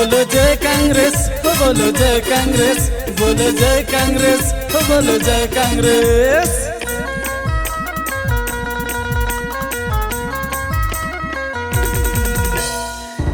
बोलो जय कांग्रेस, बोलो जय कांग्रेस, बोलो जय कांग्रेस, बोलो जय कांग्रेस।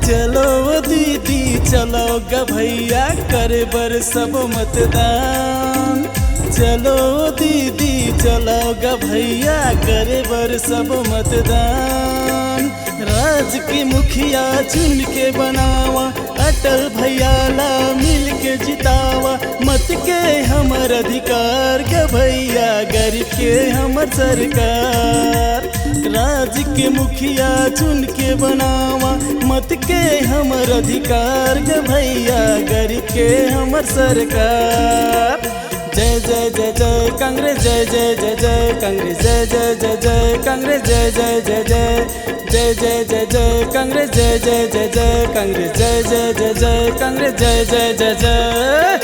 चलो दीदी चलो ग भैया करे बर सब मतदान। चलो दीदी चलो ग भैया करे बर सब मतदान। राज के मुखिया चुन के बनावा, अटल भैया ला मिल के जितावा। मत के हमर अधिकार ग भैया, गरीब के हमर सरकार। राज के मुखिया चुन के बनावा, मत के हमर अधिकार ग भैया, गरीब के हमर सरकार। जय जय जय जय कांग्रेस, जय जय जय जय कांग्रेस, जय जय जय जय कांग्रेस, जय जय जय जय, जय जय जय जय कांग्रेस, जय जय जय जय कांग्रेस, जय जय जय जय कांग्रेस, जय जय जय जय।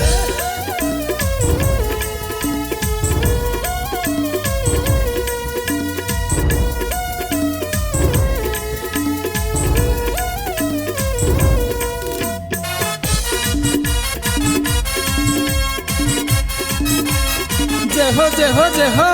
जय हो जय हो जय हो।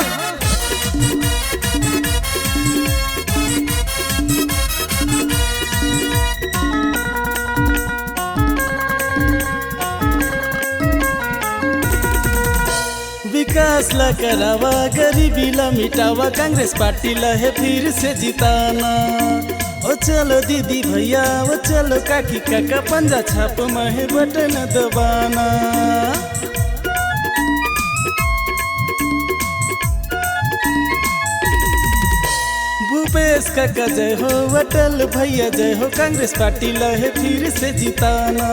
विकास ला करावा, गरीबी ला मिटावा, कांग्रेस पार्टी ला है फिर से जिताना। ओ चलो दीदी भैया, ओ चलो काकी काका, पंजा छाप में बटन दबाना। भूपेश काका जय हो, अटल भैया जय हो, कांग्रेस पार्टी लहे फिर से जिताना।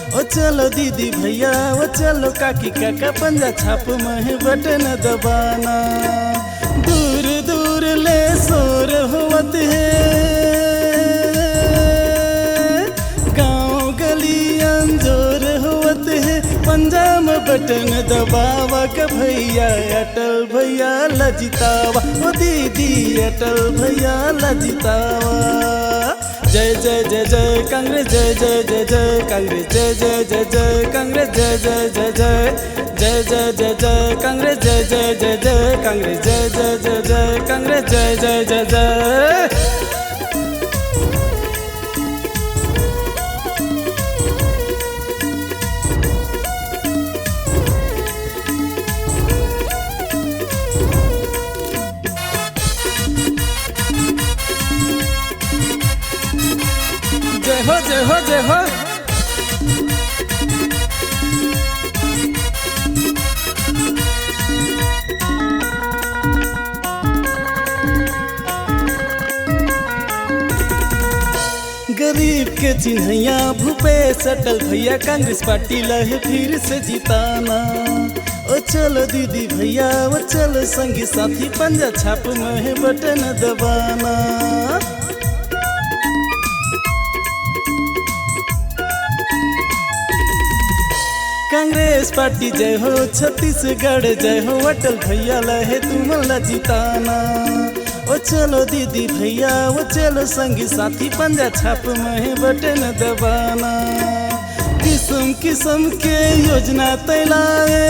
ओ चलो दीदी भैया, ओ चलो काकी काका, पंजा छाप में बटन दबाना। दूर दूर ले शोर होवत है, गाँव गली अंजोर होवत है, पंजा में बटन दबावा क भैया, अटल भैया ला जितावा। ओ दीदी अटल भैया ला जितावा। जय जय जय जय कांग्रेस, जय जय जय जय कांग्रेस, जय जय जय जय कांग्रेस, जय जय जय जय, जय जय जय जय कांग्रेस, जय जय जय जय कांग्रेस, जय जय जय जय कांग्रेस, जय जय जय जय। जय हो जय हो जय हो। गरीब के चिन्हैया भूपेश अटल भैया, कांग्रेस पार्टी लहे फिर से जिताना। ओ चलो दीदी भैया, ओ चलो संगी साथी, पंजा छाप में बटन दबाना। कांग्रेस पार्टी जय हो, छत्तीसगढ़ जय हो, अटल भैया लहे तुम ला जिताना। ओ चलो दीदी भैया, ओ चलो संगी साथी, पंजा छाप में बटन दबाना। किस्म किस्म के योजना तैलाए,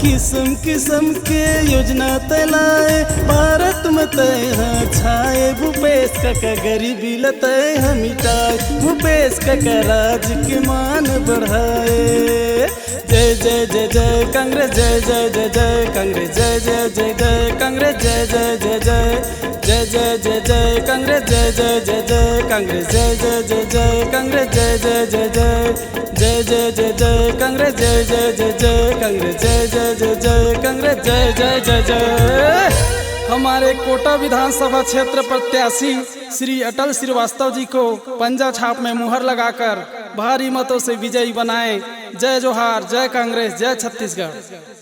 किस्म किस्म के योजना तैलाए, भारत में तय छाए। भूपेश काका गरीबी लतय मिटाए, भूपेश काका राज के मान बढ़ाए। जय जय जय जय कांग्रेस, जय जय जय जय कांग्रेस, जय जय जय जय कांग्रेस, जय जय जय जय, जय जय जय जय कांग्रेस, जय जय जय जय कांग्रेस, जय जय जय जय कांग्रेस, जय जय जय जय, जय जय जय जय कांग्रेस, जय जय जय जय कांग्रेस, जय जय जय जय कांग्रेस, जय जय जय जय। हमारे कोटा विधानसभा क्षेत्र प्रत्याशी श्री अटल श्रीवास्तव जी को पंजा छाप में मुहर लगाकर भारी मतों से विजयी बनाएं। जय जोहार, जय कांग्रेस, जय छत्तीसगढ़।